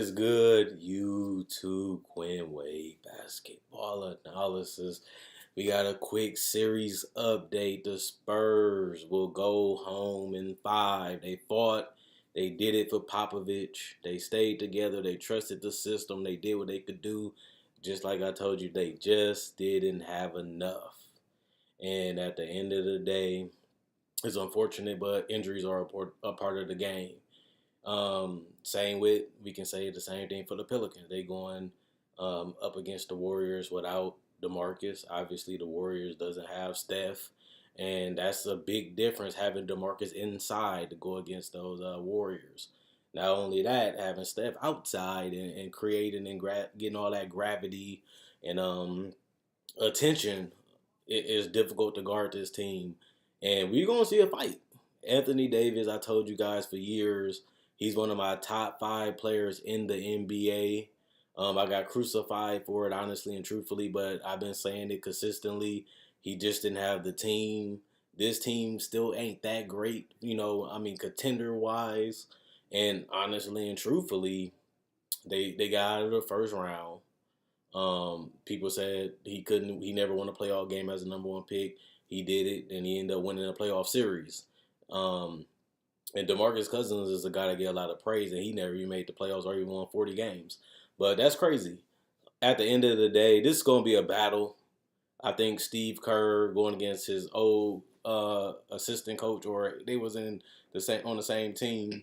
is good, YouTube Quinn Wade basketball analysis? We got a quick series update. The Spurs will go home in five. They fought. They did it for Popovich. They stayed together. They trusted the system. They did what they could do. Just like I told you, they just didn't have enough. And at the end of the day, it's unfortunate, but injuries are a part of the game. Same with, we can say the same thing for the Pelicans. They going up against the Warriors without DeMarcus. Obviously, the Warriors doesn't have Steph, and that's a big difference having DeMarcus inside to go against those Warriors. Not only that, having Steph outside and creating and getting all that gravity and attention is difficult to guard this team. And we're going to see a fight. Anthony Davis, I told you guys for years, he's one of my top 5 players in the NBA. I got crucified for it, honestly and truthfully, but I've been saying it consistently. He just didn't have the team. This team still ain't that great, contender-wise. And honestly and truthfully, they got out of the first round. People said he never won a playoff game as a number 1 pick. He did it, and he ended up winning a playoff series. And DeMarcus Cousins is a guy that get a lot of praise, and he never even made the playoffs or even won 40 games. But that's crazy. At the end of the day, this is going to be a battle. I think Steve Kerr going against his old assistant coach, or they was on the same team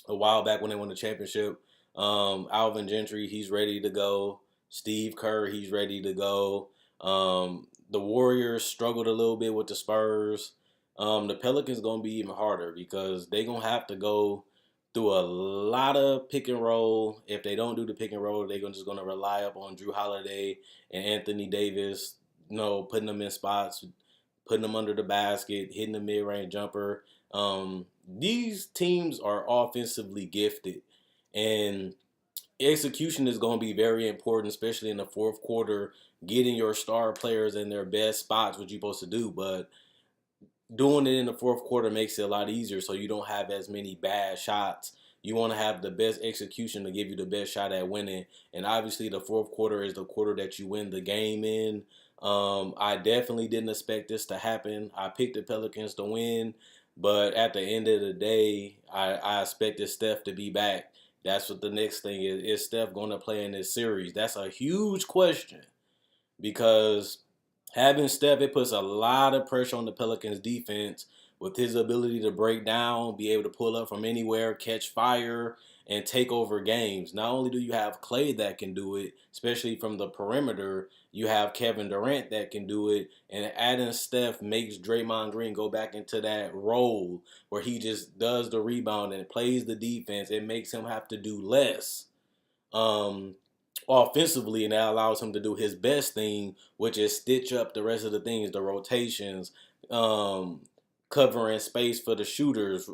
a while back when they won the championship. Alvin Gentry, he's ready to go. Steve Kerr, he's ready to go. The Warriors struggled a little bit with the Spurs. The Pelicans going to be even harder because they're going to have to go through a lot of pick and roll. If they don't do the pick and roll, they're just going to rely upon Drew Holiday and Anthony Davis, putting them in spots, putting them under the basket, hitting the mid-range jumper. These teams are offensively gifted, and execution is going to be very important, especially in the fourth quarter, getting your star players in their best spots, what you're supposed to do. But doing it in the fourth quarter makes it a lot easier, so you don't have as many bad shots. You want to have the best execution to give you the best shot at winning. And obviously the fourth quarter is the quarter that you win the game in. I definitely didn't expect this to happen. I picked the Pelicans to win, but at the end of the day, I expected Steph to be back. That's what the next thing is. Is Steph going to play in this series? That's a huge question because having Steph, it puts a lot of pressure on the Pelicans defense with his ability to break down, be able to pull up from anywhere, catch fire, and take over games. Not only do you have Clay that can do it, especially from the perimeter, you have Kevin Durant that can do it, and adding Steph makes Draymond Green go back into that role where he just does the rebound and plays the defense. It makes him have to do less offensively, and that allows him to do his best thing, which is stitch up the rest of the things, the rotations, covering space for the shooters,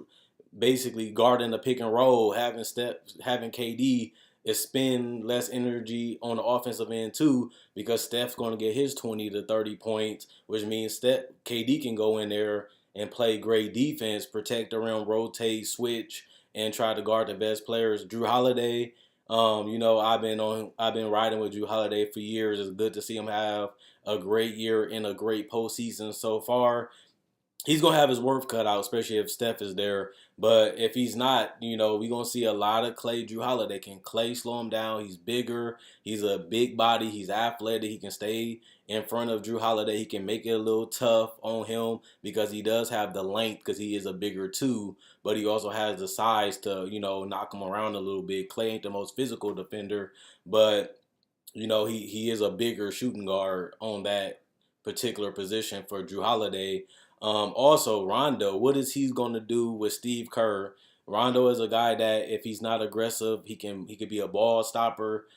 basically guarding the pick and roll, having KD spend less energy on the offensive end too, because Steph's going to get his 20 to 30 points, which means KD can go in there and play great defense, protect around, rotate, switch, and try to guard the best players. Drew Holiday, I've been riding with Drew Holiday for years. It's good to see him have a great year and a great postseason so far. He's going to have his work cut out, especially if Steph is there. But if he's not, we're going to see a lot of Drew Holiday. Can Clay slow him down? He's bigger. He's a big body. He's athletic. He can stay in front of Drew Holiday. He can make it a little tough on him because he does have the length because he is a bigger 2. But he also has the size to, knock him around a little bit. Clay ain't the most physical defender, but, he is a bigger shooting guard on that particular position for Drew Holiday. Also, Rondo, what is he going to do with Steve Kerr? Rondo is a guy that if he's not aggressive, he could be a ball stopper.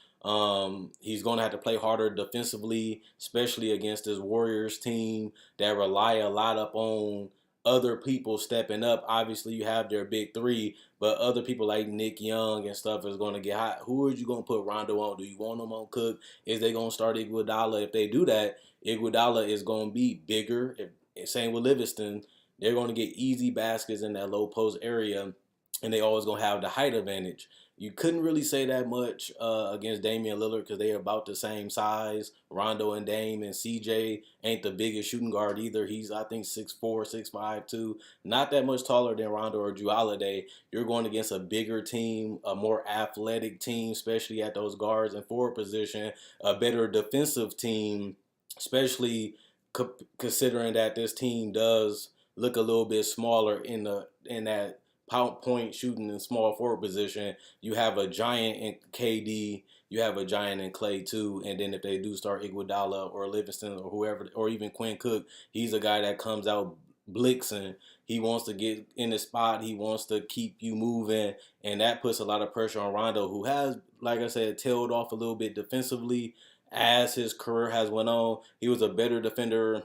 He's going to have to play harder defensively, especially against this Warriors team that rely a lot upon other people stepping up. Obviously, you have their big 3, but other people like Nick Young and stuff is going to get hot. Who are you going to put Rondo on? Do you want him on Cook? Is they going to start Iguodala? If they do that, Iguodala is going to be bigger. Same with Livingston. They're going to get easy baskets in that low post area. and they always gonna have the height advantage. You couldn't really say that much against Damian Lillard because they are about the same size. Rondo and Dame and CJ ain't the biggest shooting guard either. He's I think 6'4", 6'5", too. Not that much taller than Rondo or Drew Holiday. You're going against a bigger team, a more athletic team, especially at those guards and forward position. A better defensive team, especially considering that this team does look a little bit smaller in that point shooting in small forward position. You have a giant in KD. You have a giant in Clay too. And then if they do start Iguodala or Livingston or whoever, or even Quinn Cook, he's a guy that comes out blitzing. He wants to get in the spot. He wants to keep you moving, and that puts a lot of pressure on Rondo, who has, like I said, tailed off a little bit defensively as his career has went on. He was a better defender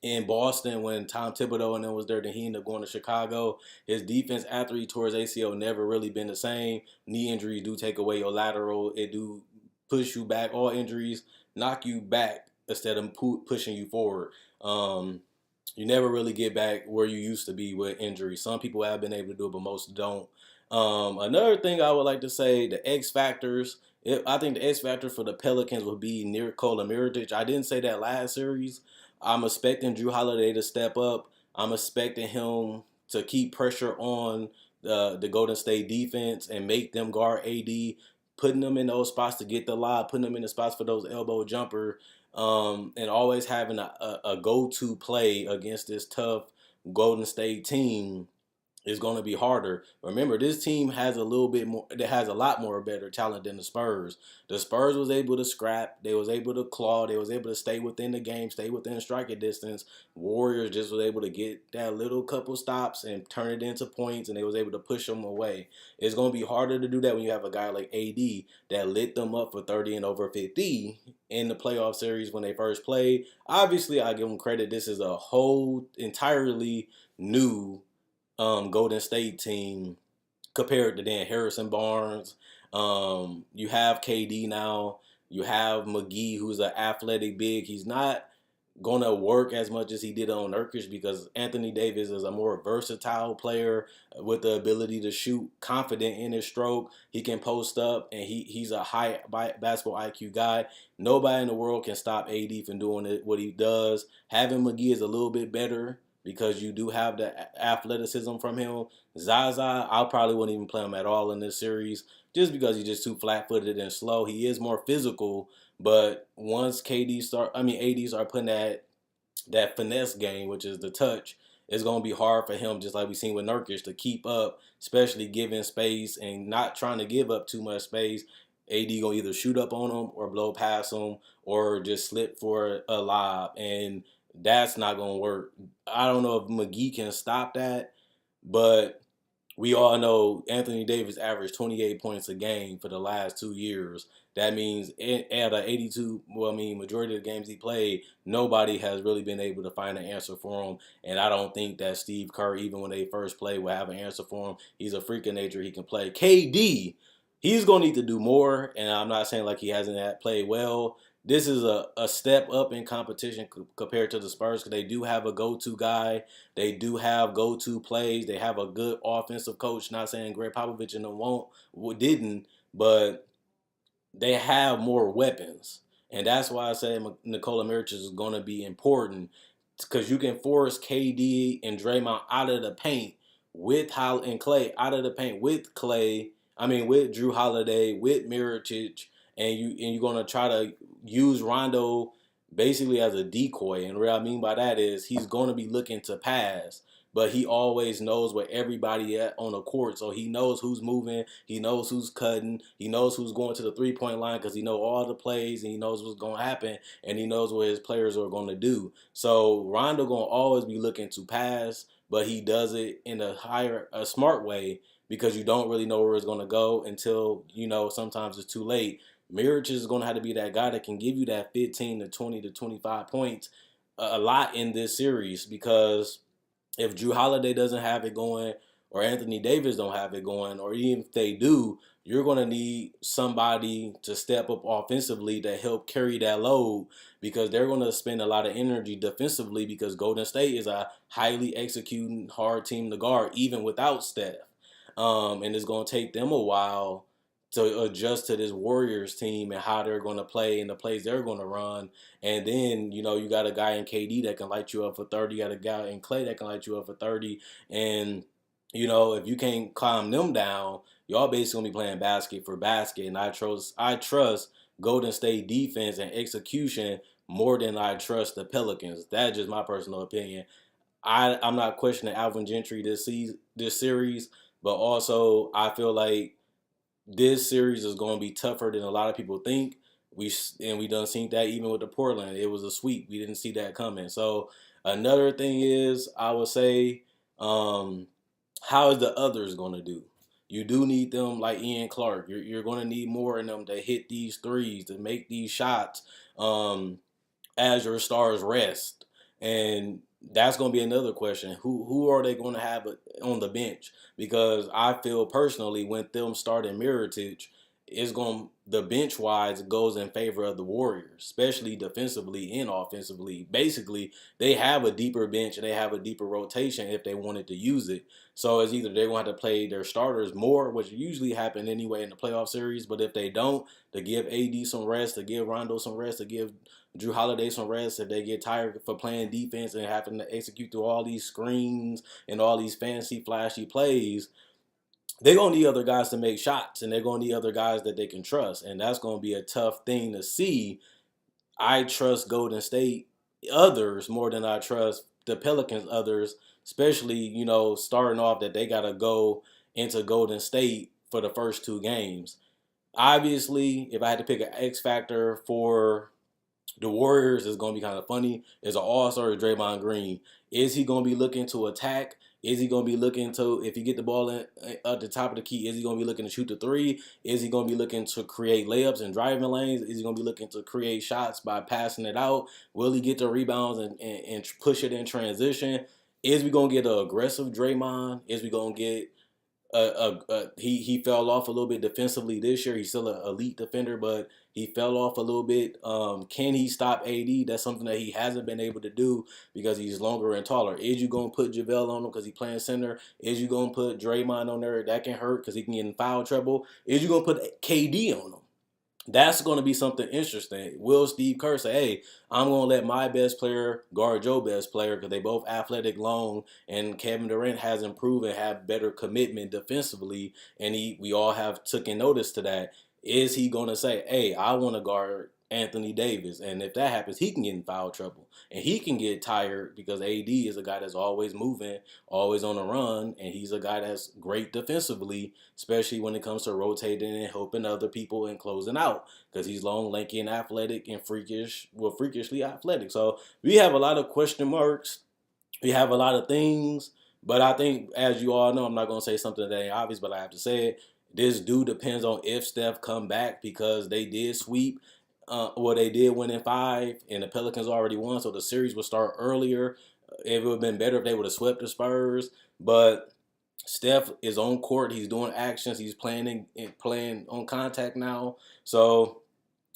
in Boston when Tom Thibodeau and then was there. Then he ended up going to Chicago. His defense after he tore his ACL never really been the same. Knee injuries do take away your lateral. It do push you back. All injuries knock you back instead of pushing you forward. You never really get back where you used to be with injuries. Some people have been able to do it, but most don't. Another thing I would like to say, the X factors. I think the X factor for the Pelicans would be near Nikola Mirotic. I didn't say that last series. I'm expecting Drew Holiday to step up. I'm expecting him to keep pressure on the Golden State defense and make them guard AD, putting them in those spots to get the lob, putting them in the spots for those elbow jumper, and always having a go-to play against this tough Golden State team is going to be harder. Remember, this team has a little bit more. That has a lot more better talent than the Spurs. The Spurs was able to scrap. They was able to claw. They was able to stay within the game, stay within striking distance. Warriors just was able to get that little couple stops and turn it into points, and they was able to push them away. It's going to be harder to do that when you have a guy like AD that lit them up for 30 and over 50 in the playoff series when they first played. Obviously, I give them credit. This is a whole entirely new Golden State team compared to then Harrison Barnes. You have KD now. You have McGee, who's an athletic big. He's not gonna work as much as he did on Nurkic because Anthony Davis is a more versatile player with the ability to shoot, confident in his stroke. He can post up, and he's a high basketball IQ guy. Nobody in the world can stop AD from doing what he does. Having McGee is a little bit better because you do have the athleticism from him. Zaza, I probably wouldn't even play him at all in this series just because he's just too flat-footed and slow. He is more physical, but once AD start putting that finesse game, which is the touch, it's gonna be hard for him, just like we seen with Nurkic, to keep up, especially giving space and not trying to give up too much space. AD gonna either shoot up on him or blow past him or just slip for a lob, and that's not gonna work. I don't know if McGee can stop that, but we all know Anthony Davis averaged 28 points a game for the last 2 years. That means at a 82, majority of the games he played, nobody has really been able to find an answer for him. And I don't think that Steve Kerr, even when they first played, will have an answer for him. He's a freak of nature. He can play. KD, he's going to need to do more. And I'm not saying like he hasn't played well. This is a step up in competition compared to the Spurs because they do have a go-to guy. They do have go-to plays. They have a good offensive coach. Not saying Greg Popovich and them didn't, but they have more weapons. And that's why I say Nikola Mirotic is going to be important because you can force KD and Draymond out of the paint with and Clay out of the paint with with Drew Holiday, with Mirotic, and you're gonna try to use Rondo basically as a decoy. And what I mean by that is he's going to be looking to pass, but he always knows where everybody at on the court. So he knows who's moving, he knows who's cutting, he knows who's going to the 3-point line because he knows all the plays and he knows what's going to happen and he knows what his players are going to do. So Rondo going to always be looking to pass, but he does it in a smart way because you don't really know where it's going to go until, sometimes it's too late. Mirotic is going to have to be that guy that can give you that 15 to 20 to 25 points a lot in this series because if Drew Holiday doesn't have it going or Anthony Davis don't have it going, or even if they do, you're going to need somebody to step up offensively to help carry that load because they're going to spend a lot of energy defensively because Golden State is a highly executing, hard team to guard even without Steph. And it's going to take them a while to adjust to this Warriors team and how they're going to play and the plays they're going to run. And then, you got a guy in KD that can light you up for 30. You got a guy in Clay that can light you up for 30. And, if you can't calm them down, y'all basically going to be playing basket for basket. And I trust Golden State defense and execution more than I trust the Pelicans. That's just my personal opinion. I'm not questioning Alvin Gentry this series, but also I feel like this series is going to be tougher than a lot of people think. We done seen that even with the Portland. It was a sweep. We didn't see that coming. So another thing is, I would say, um, how is the others going to do? You do need them like Ian Clark. You're going to need more in them to hit these threes, to make these shots. As your stars rest. And that's going to be another question. Who are they going to have on the bench? Because I feel personally, with them starting Mirotic, the bench wise goes in favor of the Warriors, especially defensively and offensively. Basically, they have a deeper bench and they have a deeper rotation if they wanted to use it. So it's either they're going to have to play their starters more, which usually happen anyway in the playoff series. But if they don't, to give AD some rest, to give Rondo some rest, to give Drew Holiday some rest, if they get tired for playing defense and having to execute through all these screens and all these fancy, flashy plays, they're going to need other guys to make shots, and they're going to need other guys that they can trust. And that's going to be a tough thing to see. I trust Golden State others more than I trust the Pelicans others, especially, starting off that they got to go into Golden State for the first two games. Obviously, if I had to pick an X factor for the Warriors, is going to be kind of funny. Is an all-star Draymond Green. Is he going to be looking to attack? Is he going to be looking to, if you get the ball at the top of the key, is he going to be looking to shoot the three? Is he going to be looking to create layups and driving lanes? Is he going to be looking to create shots by passing it out? Will he get the rebounds and push it in transition? Is we going to get an aggressive Draymond? Is we going to get he fell off a little bit defensively this year. He's still an elite defender, but he fell off a little bit. Can he stop AD? That's something that he hasn't been able to do because he's longer and taller. Is you going to put JaVale on him because he's playing center? Is you going to put Draymond on there? That can hurt because he can get in foul trouble. Is you going to put KD on him? That's going to be something interesting. Will Steve Kerr say, hey, I'm going to let my best player guard your best player because they both athletic, long, and Kevin Durant has improved and have better commitment defensively, and we all have taken notice to that. Is he going to say, hey, I want to guard Anthony Davis? And if that happens, he can get in foul trouble. And he can get tired because AD is a guy that's always moving, always on the run, and he's a guy that's great defensively, especially when it comes to rotating and helping other people and closing out because he's long, lanky, and athletic and freakishly athletic. So we have a lot of question marks. We have a lot of things. But I think, as you all know, I'm not going to say something that ain't obvious, but I have to say it. This depends on if Steph come back because they did sweep. They did win in 5, and the Pelicans already won, so the series would start earlier. It would have been better if they would have swept the Spurs, but Steph is on court. He's doing actions. He's playing on contact now. So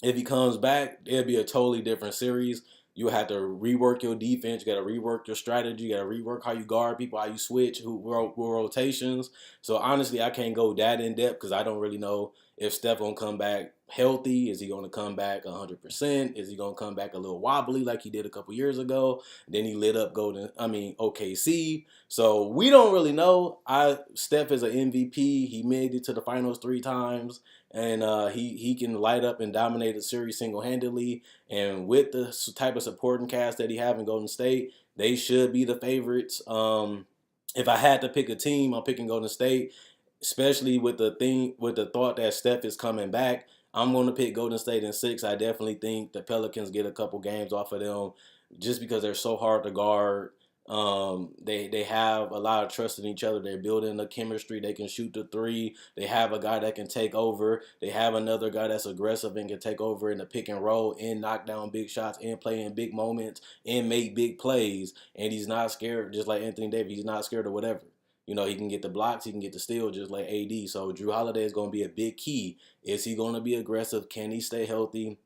if he comes back, it'll be a totally different series. You have to rework your defense. You got to rework your strategy. You got to rework how you guard people, how you switch, who rotations. So honestly, I can't go that in depth because I don't really know if Steph gonna come back healthy. Is he gonna come back 100%? Is he gonna come back a little wobbly like he did a couple years ago? Then he lit up OKC. So we don't really know. Steph is an MVP. He made it to the finals 3 times, and he can light up and dominate a series single handedly. And with the type of supporting cast that he have in Golden State, they should be the favorites. If I had to pick a team, I'm picking Golden State, especially with the thought that Steph is coming back. I'm going to pick Golden State in 6. I definitely think the Pelicans get a couple games off of them just because they're so hard to guard. They have a lot of trust in each other. They're building a chemistry. They can shoot the three. They have a guy that can take over. They have another guy that's aggressive and can take over in the pick and roll and knock down big shots and play in big moments and make big plays. And he's not scared, just like Anthony Davis. He's not scared of whatever. He can get the blocks, he can get the steal just like AD. So Drew Holiday is going to be a big key. Is he going to be aggressive? Can he stay healthy?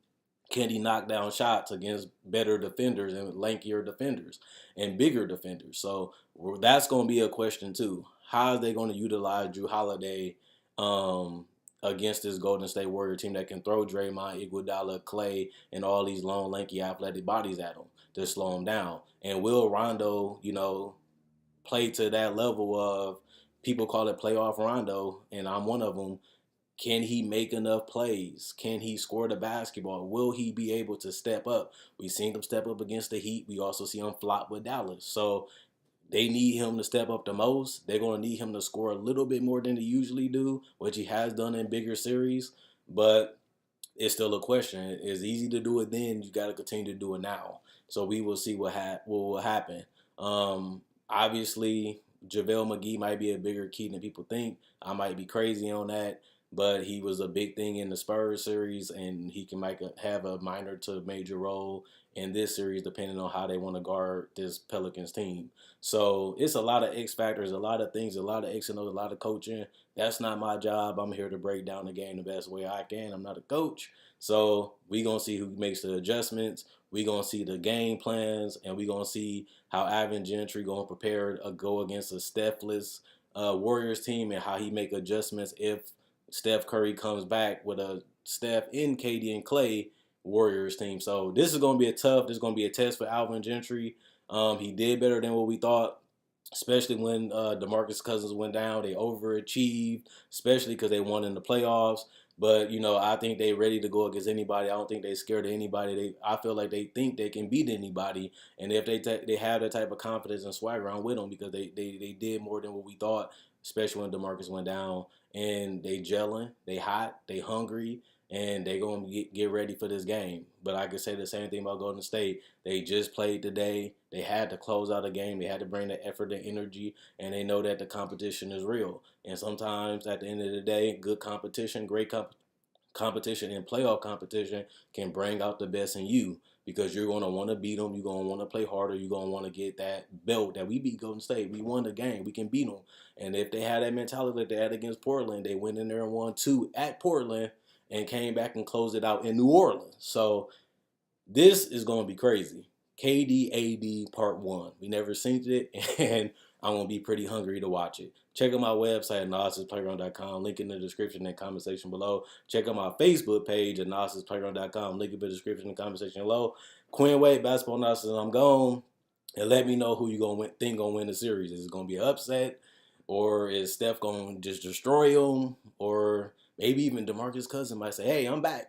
Can he knock down shots against better defenders and lankier defenders and bigger defenders? So that's going to be a question too. how are they going to utilize Drew Holiday um, against this Golden State Warrior team that can throw Draymond, Iguodala, Clay, and all these long, lanky, athletic bodies at them to slow him down? And will Rondo, play to that level of people call it playoff Rondo, and I'm one of them. Can he make enough plays? Can he score the basketball? Will he be able to step up? We've seen him step up against the Heat. We also see him flop with Dallas. So they need him to step up the most. They're going to need him to score a little bit more than they usually do, which he has done in bigger series. But it's still a question. It's easy to do it then. You got to continue to do it now. So we will see what will happen. Obviously, JaVale McGee might be a bigger key than people think. I might be crazy on that, but he was a big thing in the Spurs series, and he can have a minor to major role in this series depending on how they want to guard this Pelicans team. So it's a lot of X factors, a lot of things, a lot of X and O's, a lot of coaching. That's not my job. I'm here to break down the game the best way I can. I'm not a coach. So we going to see who makes the adjustments. We going to see the game plans, and we going to see how Alvin Gentry going to prepare a go against a Stephless Warriors team and how he make adjustments if Steph Curry comes back with a Steph in KD and Clay Warriors team. So this is going to be this is going to be a test for Alvin Gentry. He did better than what we thought, especially when DeMarcus Cousins went down. They overachieved, especially because they won in the playoffs. But, I think they're ready to go against anybody. I don't think they're scared of anybody. I feel like they think they can beat anybody. And if they have that type of confidence and swagger, I'm with them because they did more than what we thought, especially when DeMarcus went down. And they gelling, they hot, they hungry, and they going to get ready for this game. But I could say the same thing about Golden State. They just played today. They had to close out a game. They had to bring the effort and energy, and they know that the competition is real. And sometimes at the end of the day, good competition, great competition, and playoff competition can bring out the best in you because you're going to want to beat them. You're going to want to play harder. You're going to want to get that belt that we beat Golden State. We won the game. We can beat them. And if they had that mentality that they had against Portland, they went in there and won 2 at Portland and came back and closed it out in New Orleans. So this is going to be crazy. KDAD Part 1. We never seen it, and I'm going to be pretty hungry to watch it. Check out my website at Noss'sPlayground.com. Link in the description and comment section below. Check out my Facebook page at Noss'sPlayground.com. Link in the description and comment section below. Quinn Wade, Basketball Nosses, I'm gone. And let me know who you think gonna win the series. Is it gonna be an upset, or is Steph gonna just destroy him, or maybe even DeMarcus Cousins might say, "Hey, I'm back."